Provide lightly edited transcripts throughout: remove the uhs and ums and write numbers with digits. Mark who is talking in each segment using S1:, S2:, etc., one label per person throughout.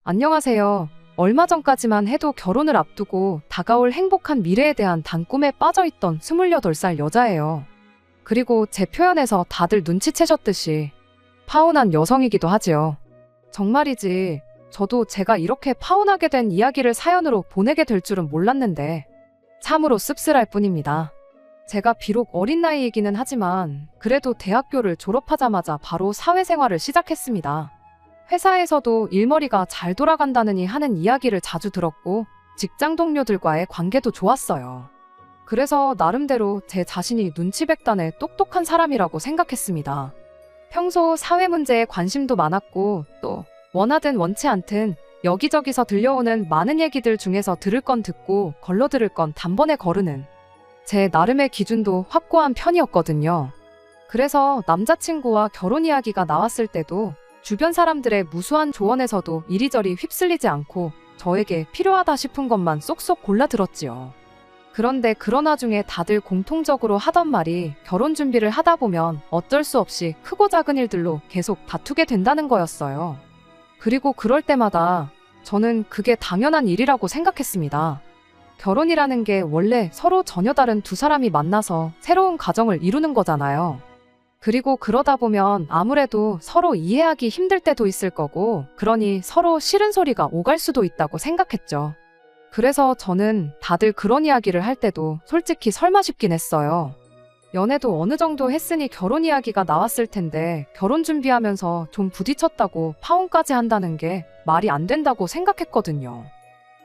S1: 안녕하세요. 얼마 전까지만 해도 결혼을 앞두고 다가올 행복한 미래에 대한 단꿈에 빠져있던 28살 여자예요. 그리고 제 표현에서 다들 눈치채셨듯이 파혼한 여성이기도 하지요. 정말이지, 저도 제가 이렇게 파혼하게 된 이야기를 사연으로 보내게 될 줄은 몰랐는데 참으로 씁쓸할 뿐입니다. 제가 비록 어린 나이이기는 하지만 그래도 대학교를 졸업하자마자 바로 사회생활을 시작했습니다. 회사에서도 일머리가 잘 돌아간다느니 하는 이야기를 자주 들었고 직장 동료들과의 관계도 좋았어요. 그래서 나름대로 제 자신이 눈치백단의 똑똑한 사람이라고 생각했습니다. 평소 사회 문제에 관심도 많았고 또 원하든 원치 않든 여기저기서 들려오는 많은 얘기들 중에서 들을 건 듣고 걸러 들을 건 단번에 거르는 제 나름의 기준도 확고한 편이었거든요. 그래서 남자친구와 결혼 이야기가 나왔을 때도 주변 사람들의 무수한 조언에서도 이리저리 휩쓸리지 않고 저에게 필요하다 싶은 것만 쏙쏙 골라 들었지요. 그런데 그런 와중에 다들 공통적으로 하던 말이 결혼 준비를 하다 보면 어쩔 수 없이 크고 작은 일들로 계속 다투게 된다는 거였어요. 그리고 그럴 때마다 저는 그게 당연한 일이라고 생각했습니다. 결혼이라는 게 원래 서로 전혀 다른 두 사람이 만나서 새로운 가정을 이루는 거잖아요. 그리고 그러다 보면 아무래도 서로 이해하기 힘들 때도 있을 거고, 그러니 서로 싫은 소리가 오갈 수도 있다고 생각했죠. 그래서 저는 다들 그런 이야기를 할 때도 솔직히 설마 싶긴 했어요. 연애도 어느 정도 했으니 결혼 이야기가 나왔을 텐데 결혼 준비하면서 좀 부딪혔다고 파혼까지 한다는 게 말이 안 된다고 생각했거든요.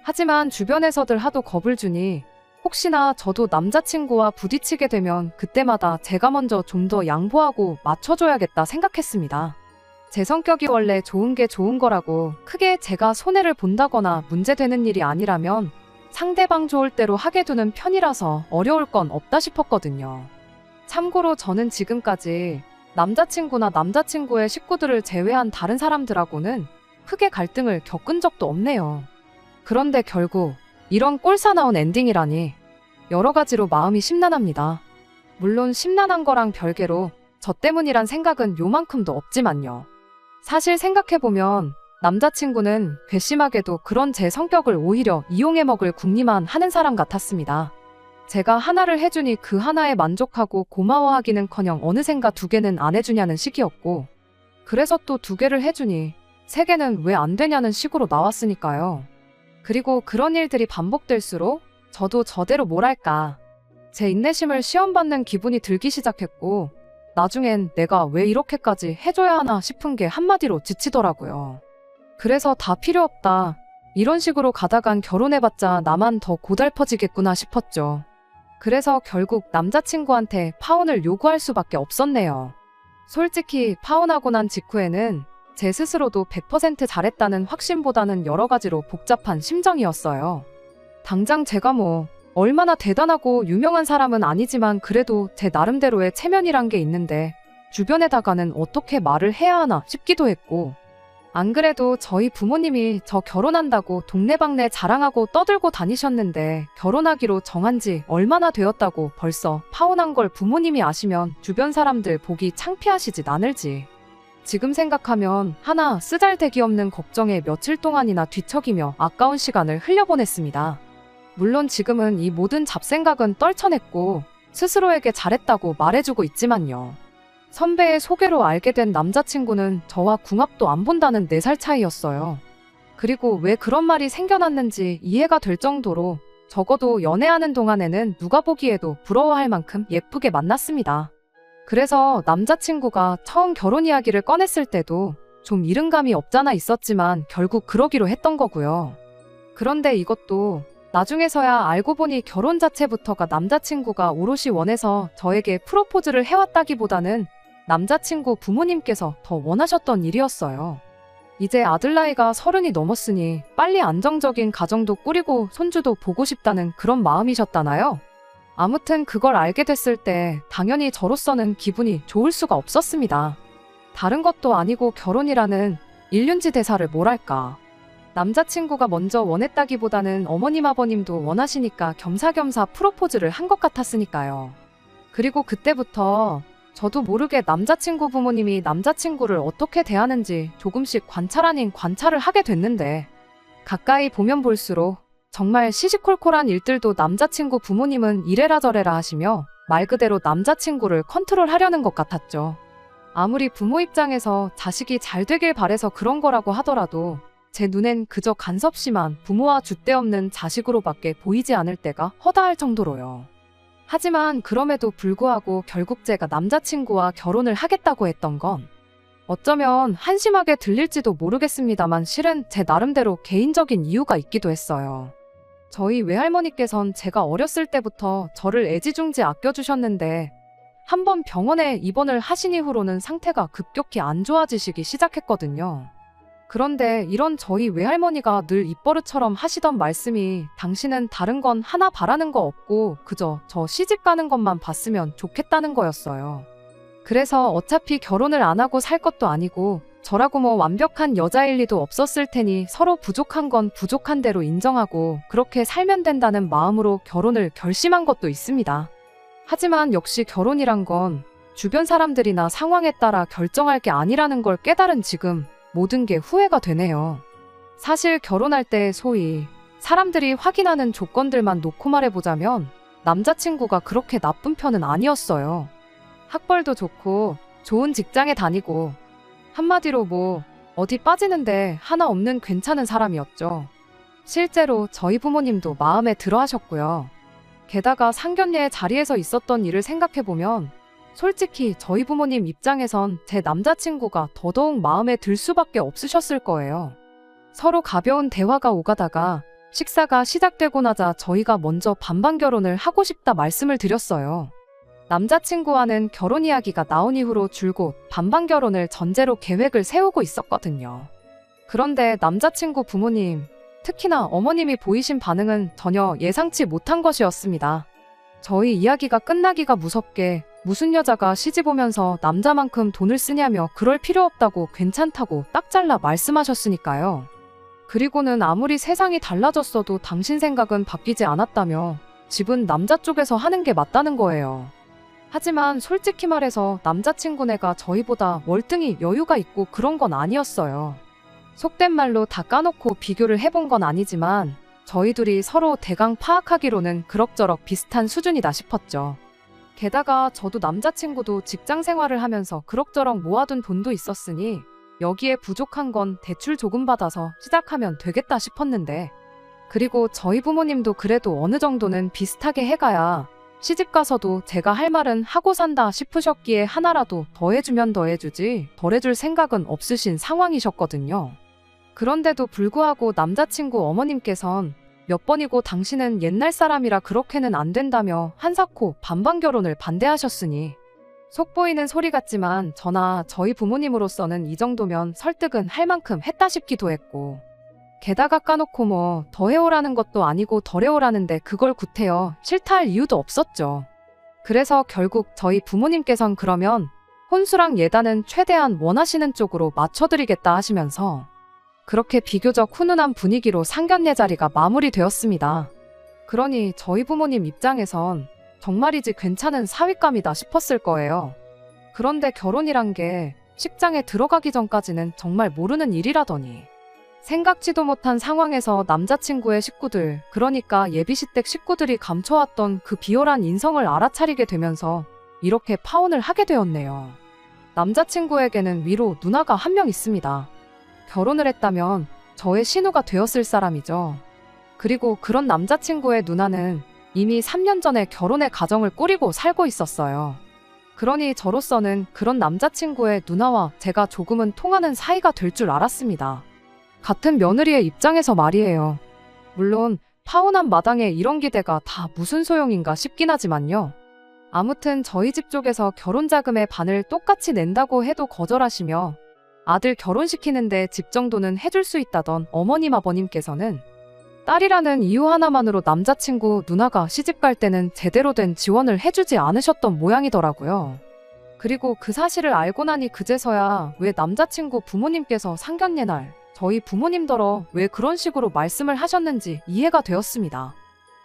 S1: 하지만 주변에서들 하도 겁을 주니 혹시나 저도 남자친구와 부딪히게 되면 그때마다 제가 먼저 좀 더 양보하고 맞춰줘야겠다 생각했습니다. 제 성격이 원래 좋은 게 좋은 거라고 크게 제가 손해를 본다거나 문제되는 일이 아니라면 상대방 좋을 대로 하게 두는 편이라서 어려울 건 없다 싶었거든요. 참고로 저는 지금까지 남자친구나 남자친구의 식구들을 제외한 다른 사람들하고는 크게 갈등을 겪은 적도 없네요. 그런데 결국 이런 꼴사나운 엔딩이라니 여러 가지로 마음이 심란합니다. 물론 심란한 거랑 별개로 저 때문이란 생각은 요만큼도 없지만요. 사실 생각해보면 남자친구는 괘씸하게도 그런 제 성격을 오히려 이용해 먹을 궁리만 하는 사람 같았습니다. 제가 하나를 해주니 그 하나에 만족하고 고마워하기는커녕 어느샌가 두 개는 안 해주냐는 식이었고, 그래서 또 두 개를 해주니 세 개는 왜 안 되냐는 식으로 나왔으니까요. 그리고 그런 일들이 반복될수록 저도 저대로 뭐랄까 제 인내심을 시험받는 기분이 들기 시작했고, 나중엔 내가 왜 이렇게까지 해줘야 하나 싶은 게 한마디로 지치더라고요. 그래서 다 필요 없다, 이런 식으로 가다간 결혼해봤자 나만 더 고달퍼지겠구나 싶었죠. 그래서 결국 남자친구한테 파혼을 요구할 수밖에 없었네요. 솔직히 파혼하고 난 직후에는 제 스스로도 100% 잘했다는 확신보다는 여러 가지로 복잡한 심정이었어요. 당장 제가 얼마나 대단하고 유명한 사람은 아니지만 그래도 제 나름대로의 체면이란 게 있는데 주변에다가는 어떻게 말을 해야 하나 싶기도 했고, 안 그래도 저희 부모님이 저 결혼한다고 동네방네 자랑하고 떠들고 다니셨는데 결혼하기로 정한 지 얼마나 되었다고 벌써 파혼한 걸 부모님이 아시면 주변 사람들 보기 창피하시지 않을지. 지금 생각하면 하나 쓰잘데기 없는 걱정에 며칠 동안이나 뒤척이며 아까운 시간을 흘려보냈습니다. 물론 지금은 이 모든 잡생각은 떨쳐냈고 스스로에게 잘했다고 말해주고 있지만요. 선배의 소개로 알게 된 남자친구는 저와 궁합도 안 본다는 4살 차이였어요. 그리고 왜 그런 말이 생겨났는지 이해가 될 정도로 적어도 연애하는 동안에는 누가 보기에도 부러워할 만큼 예쁘게 만났습니다. 그래서 남자친구가 처음 결혼 이야기를 꺼냈을 때도 좀 이른감이 없잖아 있었지만 결국 그러기로 했던 거고요. 그런데 이것도 나중에서야 알고 보니 결혼 자체부터가 남자친구가 오롯이 원해서 저에게 프로포즈를 해왔다기보다는 남자친구 부모님께서 더 원하셨던 일이었어요. 이제 아들 나이가 30이 넘었으니 빨리 안정적인 가정도 꾸리고 손주도 보고 싶다는 그런 마음이셨다나요? 아무튼 그걸 알게 됐을 때 당연히 저로서는 기분이 좋을 수가 없었습니다. 다른 것도 아니고 결혼이라는 일륜지 대사를 뭐랄까. 남자친구가 먼저 원했다기보다는 어머님 아버님도 원하시니까 겸사겸사 프로포즈를 한 것 같았으니까요. 그리고 그때부터 저도 모르게 남자친구 부모님이 남자친구를 어떻게 대하는지 조금씩 관찰 아닌 관찰을 하게 됐는데, 가까이 보면 볼수록 정말 시시콜콜한 일들도 남자친구 부모님은 이래라 저래라 하시며 말 그대로 남자친구를 컨트롤하려는 것 같았죠. 아무리 부모 입장에서 자식이 잘 되길 바래서 그런 거라고 하더라도 제 눈엔 그저 간섭심한 부모와 줏대없는 자식으로밖에 보이지 않을 때가 허다할 정도로요. 하지만 그럼에도 불구하고 결국 제가 남자친구와 결혼을 하겠다고 했던 건 어쩌면 한심하게 들릴지도 모르겠습니다만 실은 제 나름대로 개인적인 이유가 있기도 했어요. 저희 외할머니께선 제가 어렸을 때부터 저를 애지중지 아껴주셨는데 한번 병원에 입원을 하신 이후로는 상태가 급격히 안 좋아지시기 시작했거든요. 그런데 이런 저희 외할머니가 늘 입버릇처럼 하시던 말씀이 당신은 다른 건 하나 바라는 거 없고 그저 저 시집 가는 것만 봤으면 좋겠다는 거였어요. 그래서 어차피 결혼을 안 하고 살 것도 아니고 저라고 뭐 완벽한 여자일 리도 없었을 테니 서로 부족한 건 부족한 대로 인정하고 그렇게 살면 된다는 마음으로 결혼을 결심한 것도 있습니다. 하지만 역시 결혼이란 건 주변 사람들이나 상황에 따라 결정할 게 아니라는 걸 깨달은 지금 모든 게 후회가 되네요. 사실 결혼할 때 소위 사람들이 확인하는 조건들만 놓고 말해보자면 남자친구가 그렇게 나쁜 편은 아니었어요. 학벌도 좋고 좋은 직장에 다니고 한마디로 뭐 어디 빠지는데 하나 없는 괜찮은 사람이었죠. 실제로 저희 부모님도 마음에 들어 하셨고요. 게다가 상견례 자리에서 있었던 일을 생각해보면 솔직히 저희 부모님 입장에선 제 남자친구가 더더욱 마음에 들 수밖에 없으셨을 거예요. 서로 가벼운 대화가 오가다가 식사가 시작되고 나자 저희가 먼저 반반 결혼을 하고 싶다 말씀을 드렸어요. 남자친구와는 결혼 이야기가 나온 이후로 줄곧 반반 결혼을 전제로 계획을 세우고 있었거든요. 그런데 남자친구 부모님, 특히나 어머님이 보이신 반응은 전혀 예상치 못한 것이었습니다. 저희 이야기가 끝나기가 무섭게 무슨 여자가 시집 오면서 남자만큼 돈을 쓰냐며 그럴 필요 없다고 괜찮다고 딱 잘라 말씀하셨으니까요. 그리고는 아무리 세상이 달라졌어도 당신 생각은 바뀌지 않았다며 집은 남자 쪽에서 하는 게 맞다는 거예요. 하지만 솔직히 말해서 남자친구네가 저희보다 월등히 여유가 있고 그런 건 아니었어요. 속된 말로 다 까놓고 비교를 해본 건 아니지만 저희 둘이 서로 대강 파악하기로는 그럭저럭 비슷한 수준이다 싶었죠. 게다가 저도 남자친구도 직장 생활을 하면서 그럭저럭 모아둔 돈도 있었으니 여기에 부족한 건 대출 조금 받아서 시작하면 되겠다 싶었는데, 그리고 저희 부모님도 그래도 어느 정도는 비슷하게 해가야 시집가서도 제가 할 말은 하고 산다 싶으셨기에 하나라도 더해주면 더해주지 덜 해줄 생각은 없으신 상황이셨거든요. 그런데도 불구하고 남자친구 어머님께선 몇 번이고 당신은 옛날 사람이라 그렇게는 안 된다며 한사코 반반 결혼을 반대하셨으니 속 보이는 소리 같지만 저나 저희 부모님으로서는 이 정도면 설득은 할 만큼 했다 싶기도 했고, 게다가 까놓고 뭐 더 해오라는 것도 아니고 덜 해오라는데 그걸 구태여 싫다 할 이유도 없었죠. 그래서 결국 저희 부모님께선 그러면 혼수랑 예단은 최대한 원하시는 쪽으로 맞춰드리겠다 하시면서 그렇게 비교적 훈훈한 분위기로 상견례 자리가 마무리되었습니다. 그러니 저희 부모님 입장에선 정말이지 괜찮은 사윗감이다 싶었을 거예요. 그런데 결혼이란 게 식장에 들어가기 전까지는 정말 모르는 일이라더니 생각지도 못한 상황에서 남자친구의 식구들, 그러니까 예비시댁 식구들이 감춰왔던 그 비열한 인성을 알아차리게 되면서 이렇게 파혼을 하게 되었네요. 남자친구에게는 위로 누나가 한 명 있습니다. 결혼을 했다면 저의 신우가 되었을 사람이죠. 그리고 그런 남자친구의 누나는 이미 3년 전에 결혼의 가정을 꾸리고 살고 있었어요. 그러니 저로서는 그런 남자친구의 누나와 제가 조금은 통하는 사이가 될 줄 알았습니다. 같은 며느리의 입장에서 말이에요. 물론 파혼한 마당에 이런 기대가 다 무슨 소용인가 싶긴 하지만요. 아무튼 저희 집 쪽에서 결혼 자금의 반을 똑같이 낸다고 해도 거절하시며 아들 결혼시키는데 집 정도는 해줄 수 있다던 어머님 아버님께서는 딸이라는 이유 하나만으로 남자친구 누나가 시집갈 때는 제대로 된 지원을 해주지 않으셨던 모양이더라고요. 그리고 그 사실을 알고 나니 그제서야 왜 남자친구 부모님께서 상견례 날 저희 부모님더러 왜 그런 식으로 말씀을 하셨는지 이해가 되었습니다.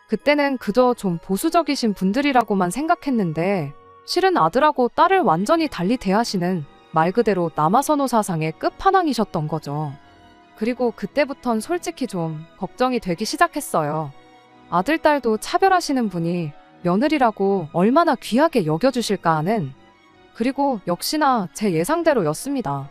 S1: 그때는 그저 좀 보수적이신 분들이라고만 생각했는데 실은 아들하고 딸을 완전히 달리 대하시는 말 그대로 남아선호 사상의 끝판왕이셨던 거죠. 그리고 그때부턴 솔직히 좀 걱정이 되기 시작했어요. 아들, 딸도 차별하시는 분이 며느리라고 얼마나 귀하게 여겨주실까 하는. 그리고 역시나 제 예상대로였습니다.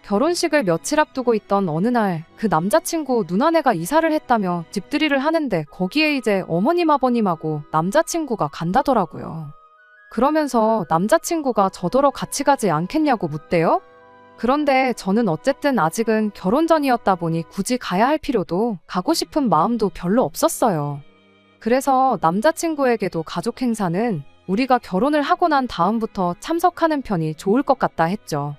S1: 결혼식을 며칠 앞두고 있던 어느 날 그 남자친구 누나네가 이사를 했다며 집들이를 하는데 거기에 이제 어머님 아버님하고 남자친구가 간다더라고요. 그러면서 남자친구가 저더러 같이 가지 않겠냐고 묻대요? 그런데 저는 어쨌든 아직은 결혼 전이었다 보니 굳이 가야 할 필요도 가고 싶은 마음도 별로 없었어요. 그래서 남자친구에게도 가족 행사는 우리가 결혼을 하고 난 다음부터 참석하는 편이 좋을 것 같다 했죠.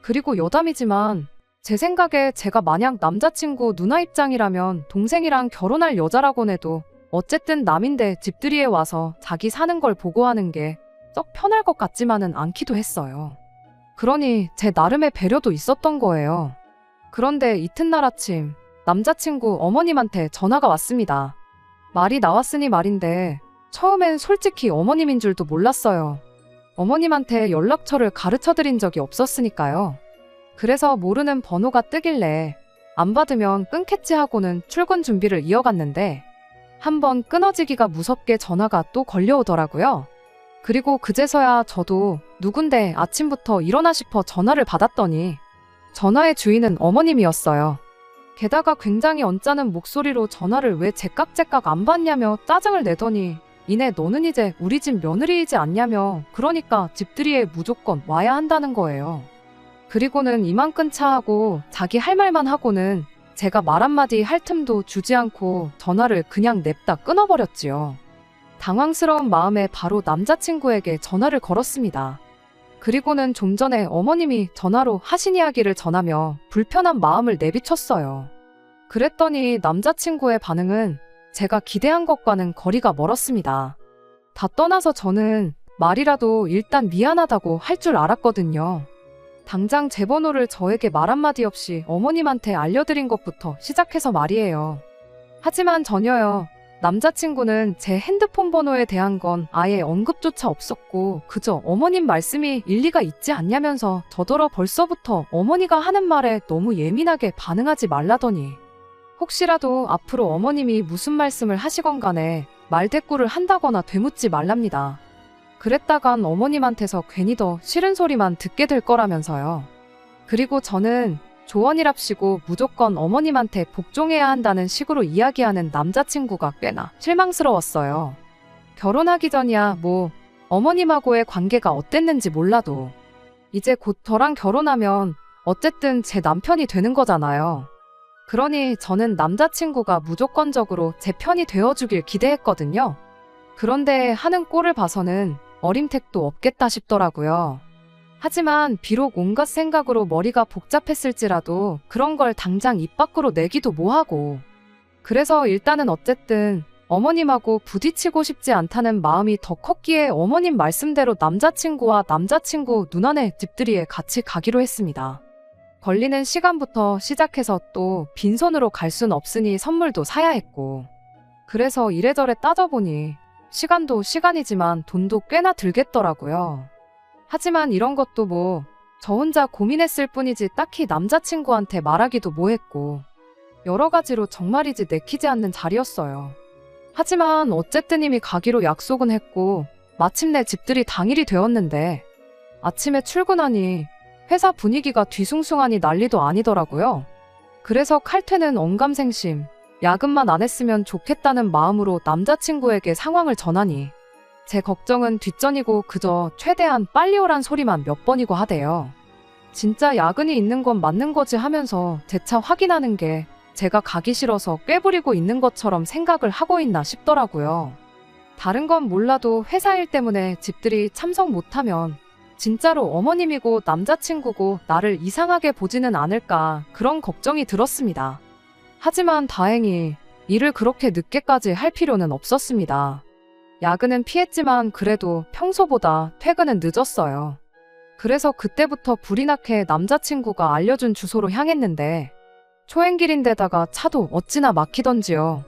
S1: 그리고 여담이지만 제 생각에 제가 만약 남자친구 누나 입장이라면 동생이랑 결혼할 여자라곤 해도 어쨌든 남인데 집들이에 와서 자기 사는 걸 보고 하는 게 썩 편할 것 같지만은 않기도 했어요. 그러니 제 나름의 배려도 있었던 거예요. 그런데 이튿날 아침 남자친구 어머님한테 전화가 왔습니다. 말이 나왔으니 말인데 처음엔 솔직히 어머님인 줄도 몰랐어요. 어머님한테 연락처를 가르쳐드린 적이 없었으니까요. 그래서 모르는 번호가 뜨길래 안 받으면 끊겠지 하고는 출근 준비를 이어갔는데 한번 끊어지기가 무섭게 전화가 또 걸려오더라고요. 그리고 그제서야 저도 누군데 아침부터 일어나 싶어 전화를 받았더니 전화의 주인은 어머님이었어요. 게다가 굉장히 언짢은 목소리로 전화를 왜 제깍제깍 안 받냐며 짜증을 내더니 이내 너는 이제 우리 집 며느리이지 않냐며 그러니까 집들이에 무조건 와야 한다는 거예요. 그리고는 이만 끊자 하고 자기 할 말만 하고는 제가 말 한마디 할 틈도 주지 않고 전화를 그냥 냅다 끊어버렸지요. 당황스러운 마음에 바로 남자친구에게 전화를 걸었습니다. 그리고는 좀 전에 어머님이 전화로 하신 이야기를 전하며 불편한 마음을 내비쳤어요. 그랬더니 남자친구의 반응은 제가 기대한 것과는 거리가 멀었습니다. 다 떠나서 저는 말이라도 일단 미안하다고 할 줄 알았거든요. 당장 제 번호를 저에게 말 한마디 없이 어머님한테 알려드린 것부터 시작해서 말이에요. 하지만 전혀요. 남자친구는 제 핸드폰 번호에 대한 건 아예 언급조차 없었고 그저 어머님 말씀이 일리가 있지 않냐면서 저더러 벌써부터 어머니가 하는 말에 너무 예민하게 반응하지 말라더니 혹시라도 앞으로 어머님이 무슨 말씀을 하시건 간에 말대꾸를 한다거나 되묻지 말랍니다. 그랬다간 어머님한테서 괜히 더 싫은 소리만 듣게 될 거라면서요. 그리고 저는 조언이랍시고 무조건 어머님한테 복종해야 한다는 식으로 이야기하는 남자친구가 꽤나 실망스러웠어요. 결혼하기 전이야 뭐 어머님하고의 관계가 어땠는지 몰라도 이제 곧 저랑 결혼하면 어쨌든 제 남편이 되는 거잖아요. 그러니 저는 남자친구가 무조건적으로 제 편이 되어주길 기대했거든요. 그런데 하는 꼴을 봐서는 어림택도 없겠다 싶더라고요. 하지만 비록 온갖 생각으로 머리가 복잡했을지라도 그런 걸 당장 입 밖으로 내기도 뭐하고. 그래서 일단은 어쨌든 어머님하고 부딪히고 싶지 않다는 마음이 더 컸기에 어머님 말씀대로 남자친구와 남자친구 누나네 집들이에 같이 가기로 했습니다. 걸리는 시간부터 시작해서 또 빈손으로 갈 순 없으니 선물도 사야 했고. 그래서 이래저래 따져보니 시간도 시간이지만 돈도 꽤나 들겠더라고요. 하지만 이런 것도 뭐 저 혼자 고민했을 뿐이지 딱히 남자친구한테 말하기도 뭐했고 여러 가지로 정말이지 내키지 않는 자리였어요. 하지만 어쨌든 이미 가기로 약속은 했고 마침내 집들이 당일이 되었는데 아침에 출근하니 회사 분위기가 뒤숭숭하니 난리도 아니더라고요. 그래서 칼퇴는 언감생심, 야근만 안 했으면 좋겠다는 마음으로 남자친구에게 상황을 전하니 제 걱정은 뒷전이고 그저 최대한 빨리 오란 소리만 몇 번이고 하대요. 진짜 야근이 있는 건 맞는 거지 하면서 재차 확인하는 게 제가 가기 싫어서 꾀부리고 있는 것처럼 생각을 하고 있나 싶더라고요. 다른 건 몰라도 회사 일 때문에 집들이 참석 못하면 진짜로 어머님이고 남자친구고 나를 이상하게 보지는 않을까 그런 걱정이 들었습니다. 하지만 다행히 일을 그렇게 늦게까지 할 필요는 없었습니다. 야근은 피했지만 그래도 평소보다 퇴근은 늦었어요. 그래서 그때부터 불이 나게 남자친구가 알려준 주소로 향했는데 초행길인데다가 차도 어찌나 막히던지요.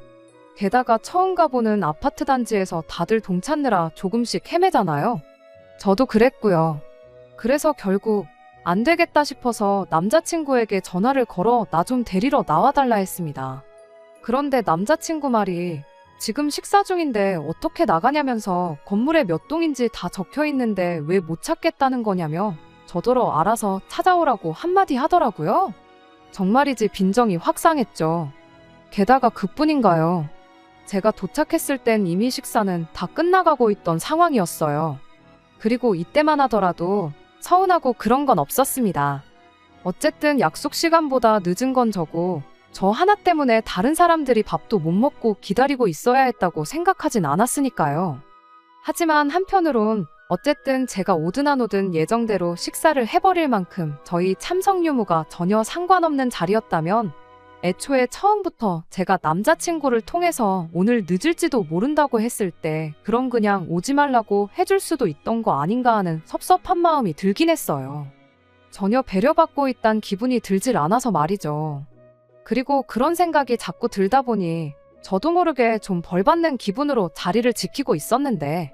S1: 게다가 처음 가보는 아파트 단지에서 다들 동 찾느라 조금씩 헤매잖아요. 저도 그랬고요. 그래서 결국 안 되겠다 싶어서 남자친구에게 전화를 걸어 나 좀 데리러 나와달라 했습니다. 그런데 남자친구 말이 지금 식사 중인데 어떻게 나가냐면서 건물에 몇 동인지 다 적혀 있는데 왜 못 찾겠다는 거냐며 저더러 알아서 찾아오라고 한마디 하더라고요. 정말이지 빈정이 확 상했죠. 게다가 그뿐인가요? 제가 도착했을 땐 이미 식사는 다 끝나가고 있던 상황이었어요. 그리고 이때만 하더라도 서운하고 그런 건 없었습니다. 어쨌든 약속 시간보다 늦은 건 저고 저 하나 때문에 다른 사람들이 밥도 못 먹고 기다리고 있어야 했다고 생각하진 않았으니까요. 하지만 한편으론 어쨌든 제가 오든 안 오든 예정대로 식사를 해버릴 만큼 저희 참석 유무가 전혀 상관없는 자리였다면 애초에 처음부터 제가 남자친구를 통해서 오늘 늦을지도 모른다고 했을 때 그럼 그냥 오지 말라고 해줄 수도 있던 거 아닌가 하는 섭섭한 마음이 들긴 했어요. 전혀 배려받고 있단 기분이 들질 않아서 말이죠. 그리고 그런 생각이 자꾸 들다 보니 저도 모르게 좀 벌받는 기분으로 자리를 지키고 있었는데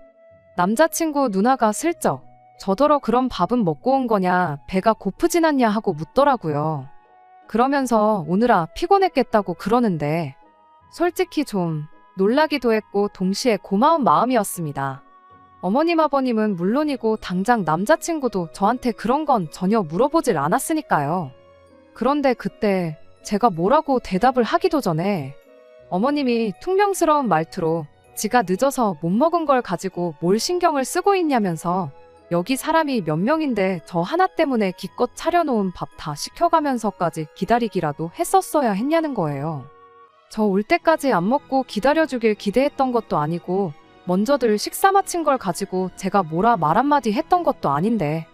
S1: 남자친구 누나가 슬쩍 저더러 그럼 밥은 먹고 온 거냐 배가 고프진 않냐 하고 묻더라고요. 그러면서 오느라 피곤했겠다고 그러는데 솔직히 좀 놀라기도 했고 동시에 고마운 마음이었습니다. 어머님 아버님은 물론이고 당장 남자친구도 저한테 그런 건 전혀 물어보질 않았으니까요. 그런데 그때 제가 뭐라고 대답을 하기도 전에 어머님이 퉁명스러운 말투로 지가 늦어서 못 먹은 걸 가지고 뭘 신경을 쓰고 있냐면서 여기 사람이 몇 명인데 저 하나 때문에 기껏 차려놓은 밥 다 시켜가면서까지 기다리기라도 했었어야 했냐는 거예요. 저 올 때까지 안 먹고 기다려주길 기대했던 것도 아니고 먼저들 식사 마친 걸 가지고 제가 뭐라 말 한마디 했던 것도 아닌데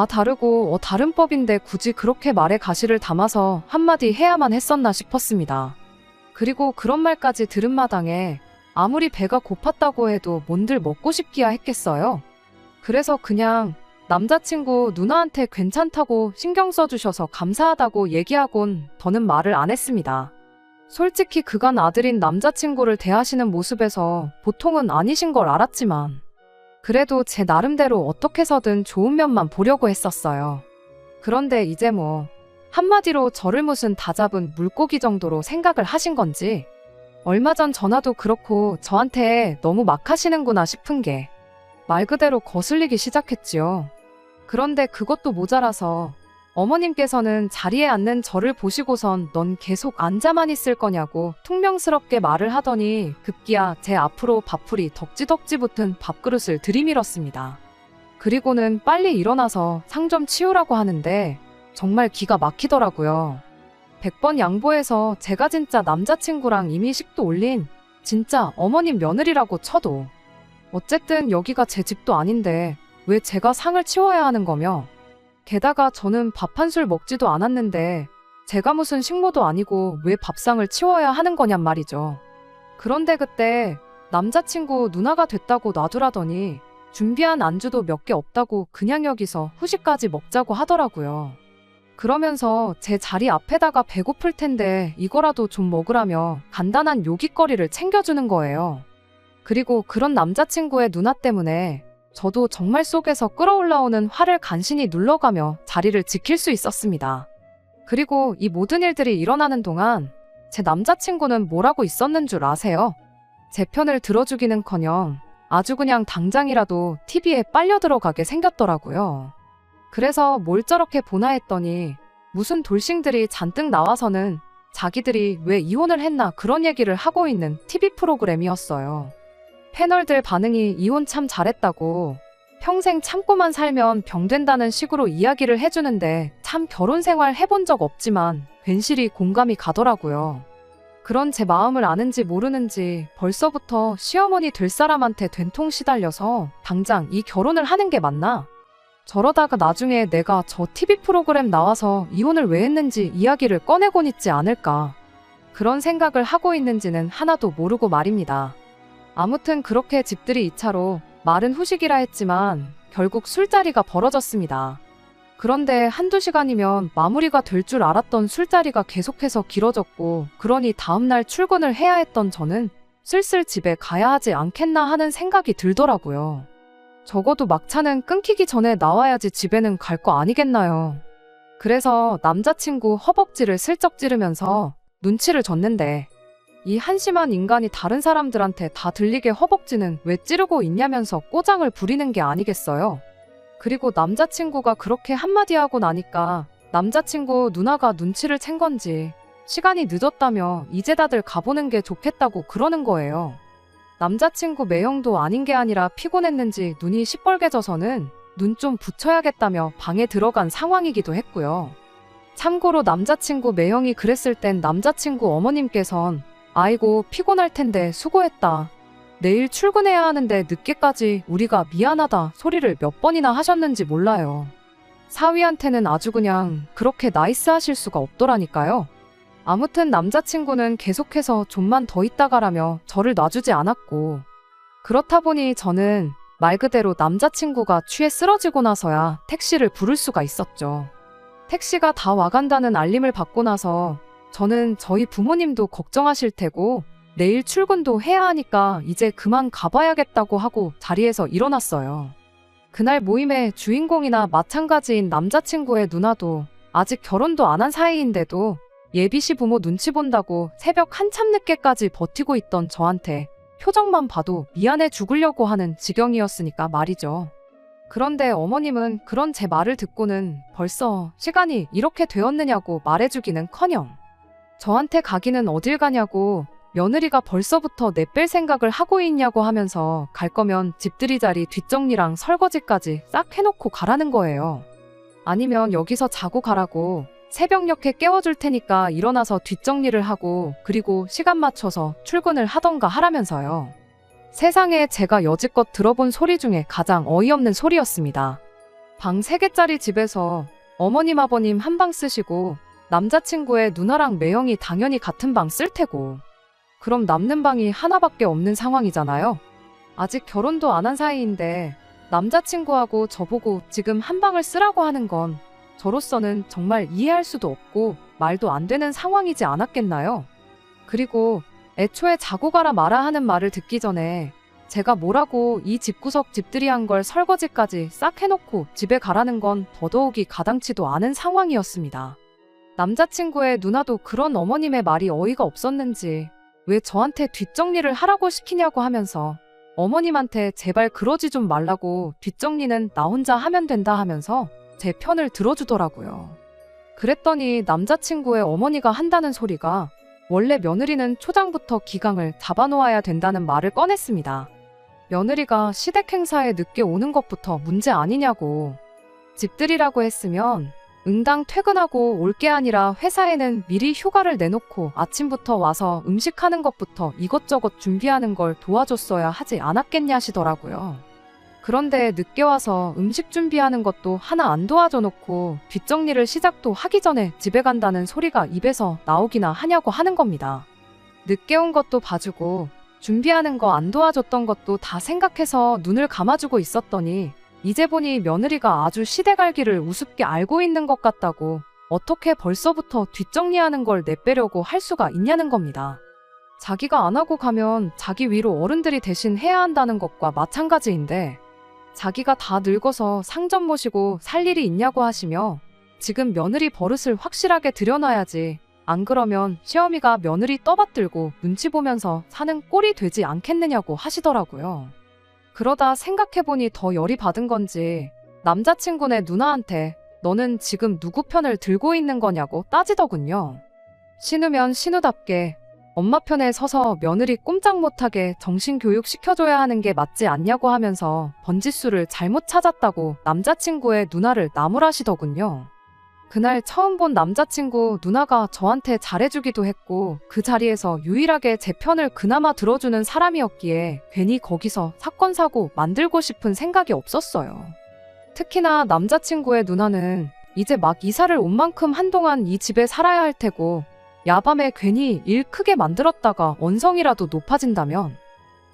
S1: 다르고 다른 법인데 굳이 그렇게 말에 가시를 담아서 한마디 해야만 했었나 싶었습니다. 그리고 그런 말까지 들은 마당에 아무리 배가 고팠다고 해도 뭔들 먹고 싶기야 했겠어요. 그래서 그냥 남자친구 누나한테 괜찮다고 신경 써주셔서 감사하다고 얘기하곤 더는 말을 안 했습니다. 솔직히 그간 아들인 남자친구를 대하시는 모습에서 보통은 아니신 걸 알았지만 그래도 제 나름대로 어떻게 해서든 좋은 면만 보려고 했었어요. 그런데 이제 한마디로 저를 무슨 다잡은 물고기 정도로 생각을 하신 건지 얼마 전 전화도 그렇고 저한테 너무 막 하시는구나 싶은 게 말 그대로 거슬리기 시작했지요. 그런데 그것도 모자라서 어머님께서는 자리에 앉는 저를 보시고선 넌 계속 앉아만 있을 거냐고 퉁명스럽게 말을 하더니 급기야 제 앞으로 밥풀이 덕지덕지 붙은 밥그릇을 들이밀었습니다. 그리고는 빨리 일어나서 상 좀 치우라고 하는데 정말 기가 막히더라고요. 100번 양보해서 제가 진짜 남자친구랑 이미 식도 올린 진짜 어머님 며느리라고 쳐도 어쨌든 여기가 제 집도 아닌데 왜 제가 상을 치워야 하는 거며 게다가 저는 밥 한 술 먹지도 않았는데 제가 무슨 식모도 아니고 왜 밥상을 치워야 하는 거냔 말이죠. 그런데 그때 남자친구 누나가 됐다고 놔두라더니 준비한 안주도 몇 개 없다고 그냥 여기서 후식까지 먹자고 하더라고요. 그러면서 제 자리 앞에다가 배고플 텐데 이거라도 좀 먹으라며 간단한 요깃거리를 챙겨주는 거예요. 그리고 그런 남자친구의 누나 때문에 저도 정말 속에서 끌어올라오는 화를 간신히 눌러가며 자리를 지킬 수 있었습니다. 그리고 이 모든 일들이 일어나는 동안 제 남자친구는 뭐라고 있었는 줄 아세요? 제 편을 들어주기는커녕 아주 그냥 당장이라도 TV에 빨려 들어가게 생겼더라고요. 그래서 뭘 저렇게 보나 했더니 무슨 돌싱들이 잔뜩 나와서는 자기들이 왜 이혼을 했나 그런 얘기를 하고 있는 TV 프로그램이었어요. 패널들 반응이 이혼 참 잘했다고 평생 참고만 살면 병된다는 식으로 이야기를 해주는데 참 결혼 생활 해본 적 없지만 괜시리 공감이 가더라고요. 그런 제 마음을 아는지 모르는지 벌써부터 시어머니 될 사람한테 된통 시달려서 당장 이 결혼을 하는 게 맞나? 저러다가 나중에 내가 저 TV 프로그램 나와서 이혼을 왜 했는지 이야기를 꺼내곤 있지 않을까. 그런 생각을 하고 있는지는 하나도 모르고 말입니다. 아무튼 그렇게 집들이 2차로 말은 후식이라 했지만 결국 술자리가 벌어졌습니다. 그런데 한두 시간이면 마무리가 될 줄 알았던 술자리가 계속해서 길어졌고 그러니 다음날 출근을 해야 했던 저는 슬슬 집에 가야 하지 않겠나 하는 생각이 들더라고요. 적어도 막차는 끊기기 전에 나와야지 집에는 갈 거 아니겠나요. 그래서 남자친구 허벅지를 슬쩍 찌르면서 눈치를 줬는데 이 한심한 인간이 다른 사람들한테 다 들리게 허벅지는 왜 찌르고 있냐면서 꼬장을 부리는 게 아니겠어요. 그리고 남자친구가 그렇게 한마디 하고 나니까 남자친구 누나가 눈치를 챈 건지 시간이 늦었다며 이제 다들 가보는 게 좋겠다고 그러는 거예요. 남자친구 매형도 아닌 게 아니라 피곤했는지 눈이 시뻘개져서는 눈 좀 붙여야겠다며 방에 들어간 상황이기도 했고요. 참고로 남자친구 매형이 그랬을 땐 남자친구 어머님께선 아이고 피곤할 텐데 수고했다. 내일 출근해야 하는데 늦게까지 우리가 미안하다 소리를 몇 번이나 하셨는지 몰라요. 사위한테는 아주 그냥 그렇게 나이스하실 수가 없더라니까요. 아무튼 남자친구는 계속해서 좀만 더 있다 가라며 저를 놔주지 않았고 그렇다 보니 저는 말 그대로 남자친구가 취해 쓰러지고 나서야 택시를 부를 수가 있었죠. 택시가 다 와간다는 알림을 받고 나서 저는 저희 부모님도 걱정하실 테고 내일 출근도 해야 하니까 이제 그만 가봐야겠다고 하고 자리에서 일어났어요. 그날 모임의 주인공이나 마찬가지인 남자친구의 누나도 아직 결혼도 안 한 사이인데도 예비시 부모 눈치 본다고 새벽 한참 늦게까지 버티고 있던 저한테 표정만 봐도 미안해 죽으려고 하는 지경이었으니까 말이죠. 그런데 어머님은 그런 제 말을 듣고는 벌써 시간이 이렇게 되었느냐고 말해주기는커녕 저한테 가기는 어딜 가냐고 며느리가 벌써부터 내뺄 생각을 하고 있냐고 하면서 갈 거면 집들이 자리 뒷정리랑 설거지까지 싹 해놓고 가라는 거예요. 아니면 여기서 자고 가라고 새벽녘에 깨워줄 테니까 일어나서 뒷정리를 하고 그리고 시간 맞춰서 출근을 하던가 하라면서요. 세상에 제가 여지껏 들어본 소리 중에 가장 어이없는 소리였습니다. 방 3개짜리 집에서 어머님 아버님 한 방 쓰시고 남자친구의 누나랑 매형이 당연히 같은 방 쓸 테고 그럼 남는 방이 하나밖에 없는 상황이잖아요. 아직 결혼도 안 한 사이인데 남자친구하고 저보고 지금 한 방을 쓰라고 하는 건 저로서는 정말 이해할 수도 없고 말도 안 되는 상황이지 않았겠나요? 그리고 애초에 자고 가라 마라 하는 말을 듣기 전에 제가 뭐라고 이 집구석 집들이 한 걸 설거지까지 싹 해놓고 집에 가라는 건 더더욱이 가당치도 않은 상황이었습니다. 남자친구의 누나도 그런 어머님의 말이 어이가 없었는지 왜 저한테 뒷정리를 하라고 시키냐고 하면서 어머님한테 제발 그러지 좀 말라고 뒷정리는 나 혼자 하면 된다 하면서 제 편을 들어주더라고요. 그랬더니 남자친구의 어머니가 한다는 소리가 원래 며느리는 초장부터 기강을 잡아놓아야 된다는 말을 꺼냈습니다. 며느리가 시댁 행사에 늦게 오는 것부터 문제 아니냐고. 집들이라고 했으면 응당 퇴근하고 올 게 아니라 회사에는 미리 휴가를 내놓고 아침부터 와서 음식하는 것부터 이것저것 준비하는 걸 도와줬어야 하지 않았겠냐시더라고요. 그런데 늦게 와서 음식 준비하는 것도 하나 안 도와줘 놓고 뒷정리를 시작도 하기 전에 집에 간다는 소리가 입에서 나오기나 하냐고 하는 겁니다. 늦게 온 것도 봐주고 준비하는 거 안 도와줬던 것도 다 생각해서 눈을 감아주고 있었더니 이제 보니 며느리가 아주 시대갈기를 우습게 알고 있는 것 같다고 어떻게 벌써부터 뒷정리하는 걸 내빼려고 할 수가 있냐는 겁니다. 자기가 안 하고 가면 자기 위로 어른들이 대신 해야 한다는 것과 마찬가지인데 자기가 다 늙어서 상점 모시고 살 일이 있냐고 하시며 지금 며느리 버릇을 확실하게 들여놔야지 안 그러면 시어미가 며느리 떠받들고 눈치 보면서 사는 꼴이 되지 않겠느냐고 하시더라고요. 그러다 생각해보니 더 열이 받은 건지 남자친구네 누나한테 너는 지금 누구 편을 들고 있는 거냐고 따지더군요. 신우면 신우답게 엄마 편에 서서 며느리 꼼짝 못하게 정신교육 시켜줘야 하는 게 맞지 않냐고 하면서 번지수를 잘못 찾았다고 남자친구의 누나를 나무라시더군요. 그날 처음 본 남자친구 누나가 저한테 잘해주기도 했고 그 자리에서 유일하게 제 편을 그나마 들어주는 사람이었기에 괜히 거기서 사건 사고 만들고 싶은 생각이 없었어요. 특히나 남자친구의 누나는 이제 막 이사를 온 만큼 한동안 이 집에 살아야 할 테고 야밤에 괜히 일 크게 만들었다가 언성이라도 높아진다면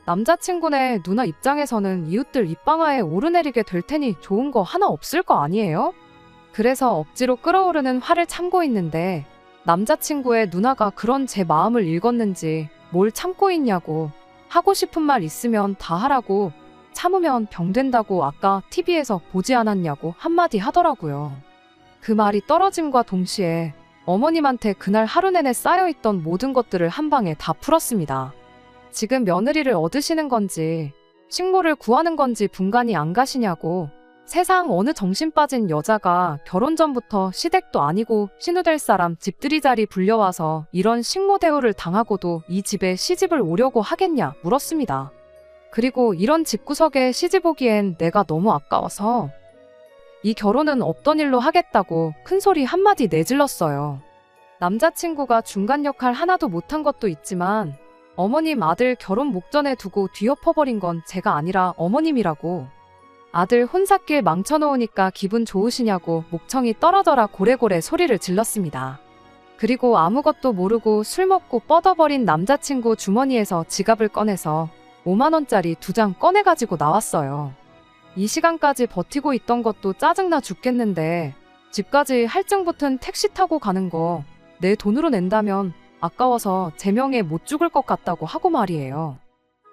S1: 남자친구네 누나 입장에서는 이웃들 입방아에 오르내리게 될 테니 좋은 거 하나 없을 거 아니에요? 그래서 억지로 끓어오르는 화를 참고 있는데 남자친구의 누나가 그런 제 마음을 읽었는지 뭘 참고 있냐고 하고 싶은 말 있으면 다 하라고 참으면 병 된다고 아까 TV에서 보지 않았냐고 한마디 하더라고요. 그 말이 떨어짐과 동시에 어머님한테 그날 하루 내내 쌓여있던 모든 것들을 한 방에 다 풀었습니다. 지금 며느리를 얻으시는 건지 식모를 구하는 건지 분간이 안 가시냐고, 세상 어느 정신 빠진 여자가 결혼 전부터 시댁도 아니고 신우될 사람 집들이자리 불려와서 이런 식모 대우를 당하고도 이 집에 시집을 오려고 하겠냐 물었습니다. 그리고 이런 집구석에 시집 오기엔 내가 너무 아까워서 이 결혼은 없던 일로 하겠다고 큰 소리 한마디 내질렀어요. 남자친구가 중간 역할 하나도 못한 것도 있지만 어머님 아들 결혼 목전에 두고 뒤엎어버린 건 제가 아니라 어머님이라고. 아들 혼삿길 망쳐놓으니까 기분 좋으시냐고 목청이 떨어져라 고래고래 소리를 질렀습니다. 그리고 아무것도 모르고 술 먹고 뻗어버린 남자친구 주머니에서 지갑을 꺼내서 5만원짜리 2장 꺼내가지고 나왔어요. 이 시간까지 버티고 있던 것도 짜증나 죽겠는데 집까지 할증 붙은 택시 타고 가는 거 내 돈으로 낸다면 아까워서 제 명에 못 죽을 것 같다고 하고 말이에요.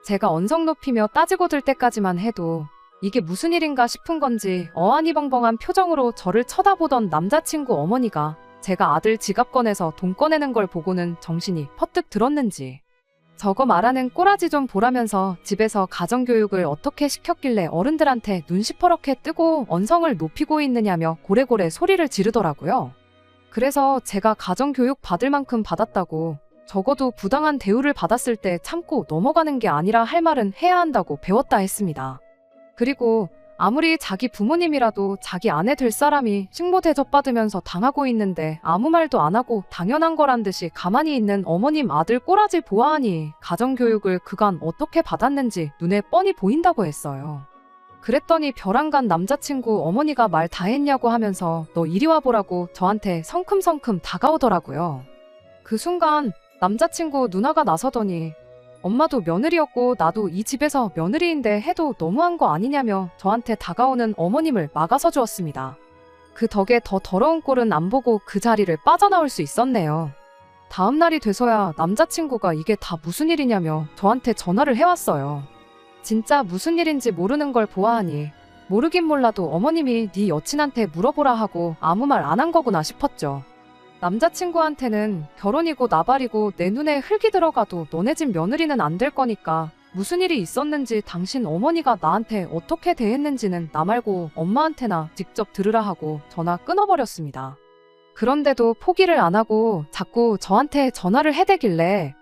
S1: 제가 언성 높이며 따지고 들 때까지만 해도 이게 무슨 일인가 싶은 건지 어안이벙벙한 표정으로 저를 쳐다보던 남자친구 어머니가 제가 아들 지갑 꺼내서 돈 꺼내는 걸 보고는 정신이 퍼뜩 들었는지 저거 말하는 꼬라지 좀 보라면서 집에서 가정교육을 어떻게 시켰길래 어른들한테 눈 시퍼렇게 뜨고 언성을 높이고 있느냐며 고래고래 소리를 지르더라고요. 그래서 제가 가정교육 받을 만큼 받았다고, 적어도 부당한 대우를 받았을 때 참고 넘어가는 게 아니라 할 말은 해야 한다고 배웠다 했습니다. 그리고 아무리 자기 부모님이라도 자기 아내 될 사람이 식모 대접받으면서 당하고 있는데 아무 말도 안 하고 당연한 거란 듯이 가만히 있는 어머님 아들 꼬라지 보아하니 가정교육을 그간 어떻게 받았는지 눈에 뻔히 보인다고 했어요. 그랬더니 벼랑간 남자친구 어머니가 말 다 했냐고 하면서 너 이리 와보라고 저한테 성큼성큼 다가오더라고요. 그 순간 남자친구 누나가 나서더니 엄마도 며느리였고 나도 이 집에서 며느리인데 해도 너무한 거 아니냐며 저한테 다가오는 어머님을 막아서 주었습니다. 그 덕에 더 더러운 꼴은 안 보고 그 자리를 빠져나올 수 있었네요. 다음 날이 돼서야 남자친구가 이게 다 무슨 일이냐며 저한테 전화를 해왔어요. 진짜 무슨 일인지 모르는 걸 보아하니 모르긴 몰라도 어머님이 네 여친한테 물어보라 하고 아무 말 안 한 거구나 싶었죠. 남자친구한테는 결혼이고 나발이고 내 눈에 흙이 들어가도 너네 집 며느리는 안 될 거니까 무슨 일이 있었는지 당신 어머니가 나한테 어떻게 대했는지는 나 말고 엄마한테나 직접 들으라 하고 전화 끊어버렸습니다. 그런데도 포기를 안 하고 자꾸 저한테 전화를 해대길래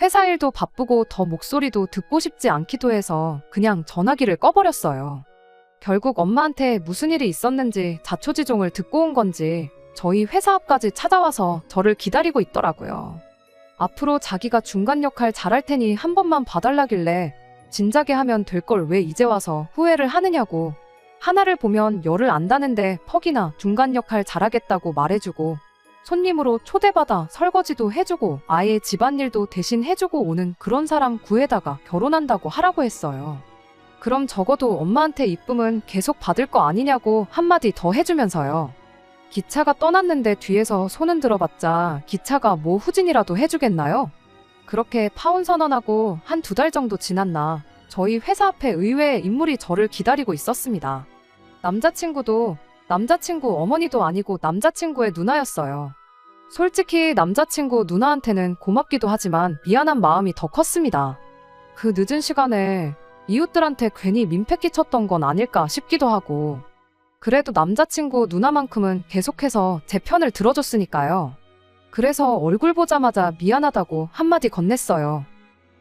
S1: 회사 일도 바쁘고 더 목소리도 듣고 싶지 않기도 해서 그냥 전화기를 꺼버렸어요. 결국 엄마한테 무슨 일이 있었는지 자초지종을 듣고 온 건지 저희 회사 앞까지 찾아와서 저를 기다리고 있더라고요. 앞으로 자기가 중간 역할 잘할 테니 한 번만 봐달라길래 진작에 하면 될 걸 왜 이제 와서 후회를 하느냐고, 하나를 보면 열을 안다는데 퍽이나 중간 역할 잘하겠다고 말해주고 손님으로 초대받아 설거지도 해주고 아예 집안일도 대신 해주고 오는 그런 사람 구해다가 결혼한다고 하라고 했어요. 그럼 적어도 엄마한테 이쁨은 계속 받을 거 아니냐고 한마디 더 해주면서요. 기차가 떠났는데 뒤에서 손은 들어봤자 기차가 뭐 후진이라도 해주겠나요? 그렇게 파혼 선언하고 한 2달 정도 지났나 저희 회사 앞에 의외의 인물이 저를 기다리고 있었습니다. 남자친구도 남자친구 어머니도 아니고 남자친구의 누나였어요. 솔직히 남자친구 누나한테는 고맙기도 하지만 미안한 마음이 더 컸습니다. 그 늦은 시간에 이웃들한테 괜히 민폐 끼쳤던 건 아닐까 싶기도 하고, 그래도 남자친구 누나만큼은 계속해서 제 편을 들어줬으니까요. 그래서 얼굴 보자마자 미안하다고 한마디 건넸어요.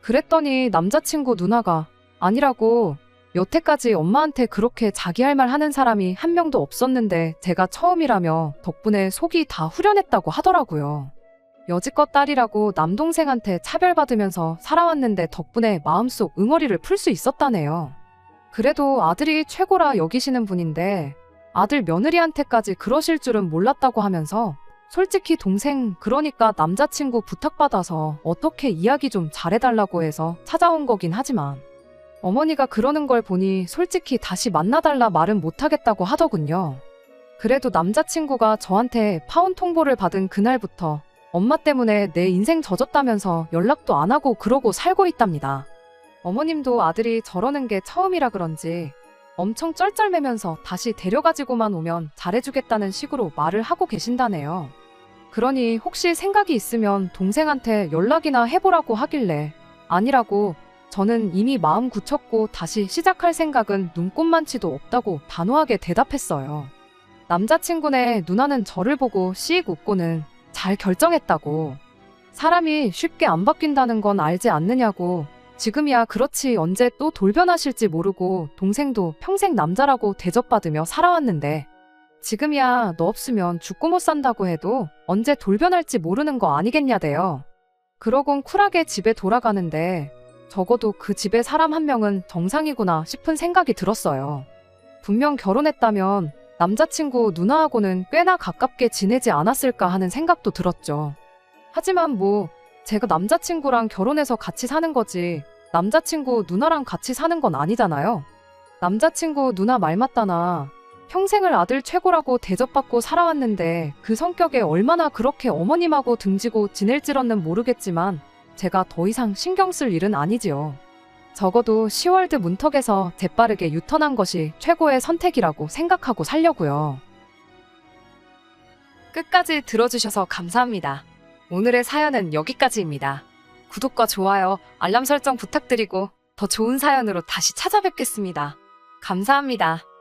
S1: 그랬더니 남자친구 누나가 아니라고, 여태까지 엄마한테 그렇게 자기 할 말 하는 사람이 한 명도 없었는데 제가 처음이라며 덕분에 속이 다 후련했다고 하더라고요. 여지껏 딸이라고 남동생한테 차별받으면서 살아왔는데 덕분에 마음속 응어리를 풀 수 있었다네요. 그래도 아들이 최고라 여기시는 분인데 아들 며느리한테까지 그러실 줄은 몰랐다고 하면서 솔직히 동생, 그러니까 남자친구 부탁받아서 어떻게 이야기 좀 잘해달라고 해서 찾아온 거긴 하지만 어머니가 그러는 걸 보니 솔직히 다시 만나달라 말은 못하겠다고 하더군요. 그래도 남자친구가 저한테 파혼 통보를 받은 그날부터 엄마 때문에 내 인생 젖었다면서 연락도 안 하고 그러고 살고 있답니다. 어머님도 아들이 저러는 게 처음이라 그런지 엄청 쩔쩔매면서 다시 데려가지고만 오면 잘해주겠다는 식으로 말을 하고 계신다네요. 그러니 혹시 생각이 있으면 동생한테 연락이나 해보라고 하길래 아니라고 저는 이미 마음 굳혔고 다시 시작할 생각은 눈꼽만치도 없다고 단호하게 대답했어요. 남자친구네 누나는 저를 보고 씩 웃고는 잘 결정했다고. 사람이 쉽게 안 바뀐다는 건 알지 않느냐고. 지금이야 그렇지 언제 또 돌변하실지 모르고 동생도 평생 남자라고 대접받으며 살아왔는데 지금이야 너 없으면 죽고 못 산다고 해도 언제 돌변할지 모르는 거 아니겠냐대요. 그러곤 쿨하게 집에 돌아가는데 적어도 그 집에 사람 한 명은 정상이구나 싶은 생각이 들었어요. 분명 결혼했다면 남자친구 누나하고는 꽤나 가깝게 지내지 않았을까 하는 생각도 들었죠. 하지만 뭐 제가 남자친구랑 결혼해서 같이 사는 거지 남자친구 누나랑 같이 사는 건 아니잖아요. 남자친구 누나 말 맞다나 평생을 아들 최고라고 대접받고 살아왔는데 그 성격에 얼마나 그렇게 어머님하고 등지고 지낼지런는 모르겠지만 제가 더 이상 신경 쓸 일은 아니지요. 적어도 시월드 문턱에서 재빠르게 유턴한 것이 최고의 선택이라고 생각하고 살려고요. 끝까지 들어주셔서 감사합니다. 오늘의 사연은 여기까지입니다. 구독과 좋아요, 알람 설정 부탁드리고 더 좋은 사연으로 다시 찾아뵙겠습니다. 감사합니다.